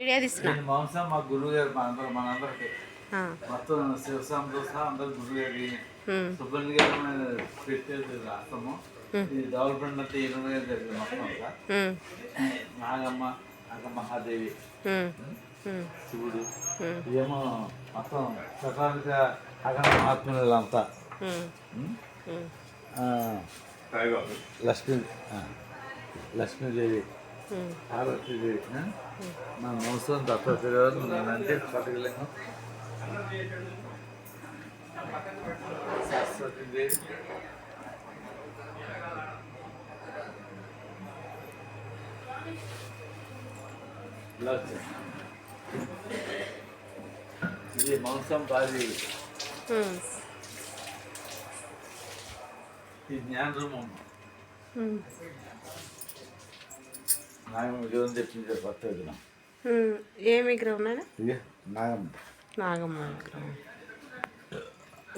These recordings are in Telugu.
వీడియో తీస్తున్నా. మాంసం మా గురువు గారు మనందరికి మొత్తం శివస్వామితో సహా అందరు గురువు గారి సుబ్రహ్మణ్య గారు పెట్టేది రాష్ట్రము ఈ డెవలప్మెంట్ అంతా 20 గారు జరిగింది మొత్తం అంతా. నాగమ్మ మహాదేవి శివుడు ఇదేమో మొత్తం సకాలిక అగణ మహాత్ములంతా లక్ష్మీదేవి పార్వతీదేవి మన మోసం దత్తాత్రేయుడు నేనంటే పట్టుకెళ్ళాను సరస్వతీదేవి ఇది మాంసం బాది ఈ జ్ఞాన రూపం నాగమ్మ విగ్రహం తెప్పించే కొత్త విగ్రహం. ఏ విగ్రహం? నాగమ్మ నాగమ్మ విగ్రహం.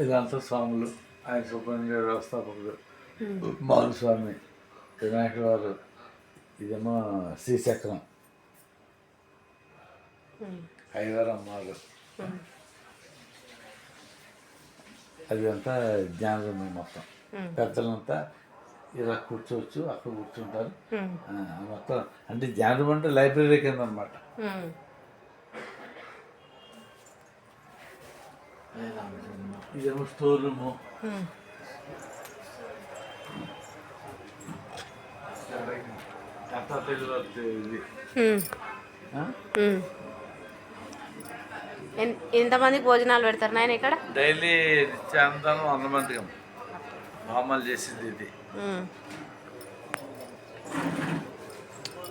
ఇదంతా స్వాములు, ఆయన సుబ్రహ్మణ్య గారు వ్యవస్థాపకుడు, మానుస్వామి, వినాయకుడు వారు, ఇదేమో శ్రీచక్రం, అయ్యగారు అమ్మవారు, అది అంతా జ్ఞానం మొత్తం. పెద్దలంతా ఇలా కూర్చోవచ్చు, అక్కడ కూర్చుంటారు మొత్తం. అంటే జ్ఞానం అంటే లైబ్రరీ కింద అనమాట. ఇదేమో స్టోర్ రూము, ఎంతమందికి భోజనాలు పెడతారు నాయన ఇక్కడ? డైలీ నిత్యానందం 100 మందికి మామూలు చేసింది ఇది.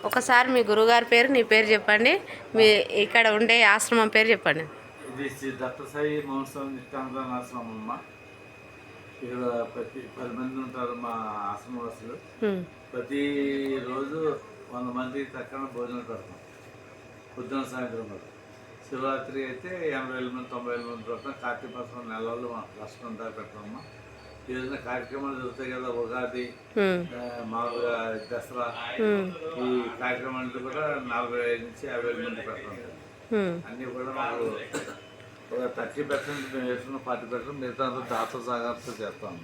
ఒకసారి మీ గురుగారి పేరు, నీ పేరు చెప్పండి, మీ ఇక్కడ ఉండే ఆశ్రమం పేరు చెప్పండి. ఇది శ్రీ దత్తసాయి మహోత్సవం నిత్యానంద ఆశ్రమం అమ్మ. ఇక్కడ ప్రతి 10 మంది ఉంటారు మా ఆశ్రమవాసులు. ప్రతిరోజు 100 మందికి తక్కువ భోజనం పెడతాం పొద్దున సాయంత్రం వరకు. శివరాత్రి అయితే 80,000 మంది 90,000 మంది పెడతాం. కార్తీక మాసం నెలల్లో లక్షణం దాకా పెడతామమ్మా. ఏదైనా కార్యక్రమాలు జరుగుతాయి కదా, ఉగాది, మామూలుగా దసరా, ఈ కార్యక్రమాలు కూడా 45,000 నుంచి 50,000 మంది పెడతాం. అన్నీ కూడా మాకు ఒక 30% మేము వేసుకున్న 40% మిగతా అంతా దాత సాగర్తో చేస్తాము.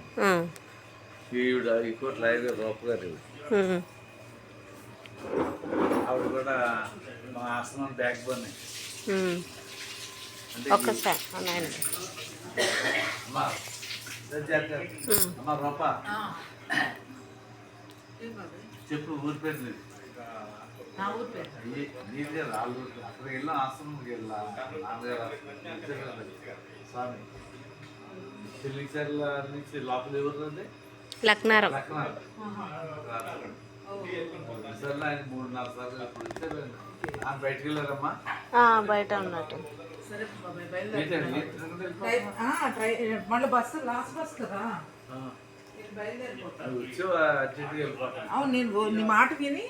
ఈవిడ ఈ కోటి లైవ్ రూప గారు, ఆవిడ కూడా మా ఆశ్రమం బ్యాక్ బోన్. ఒక్కసారి అమ్మా రూప చెప్పు ఊరి పేరు నీదే రాళ్ళు. అక్కడికి వెళ్ళాం, ఆశ్రమంకి వెళ్ళాం. నాన్నగారు స్వామి చెల్లిచర్ల నుంచి లోపల ఎవరు? లక్నారం. సార్లు ఆయన 3-4 సార్లు ఇప్పుడు వచ్చారు. ఆయన బయటకు వెళ్ళారమ్మా? బయట ఉన్నట్టు. మళ్ళీ బస్సు లాస్ట్ బస్ కదా. వచ్చి అర్జెంట్గా వెళ్ళిపోతాను. అవును, నేను నీ మాట విని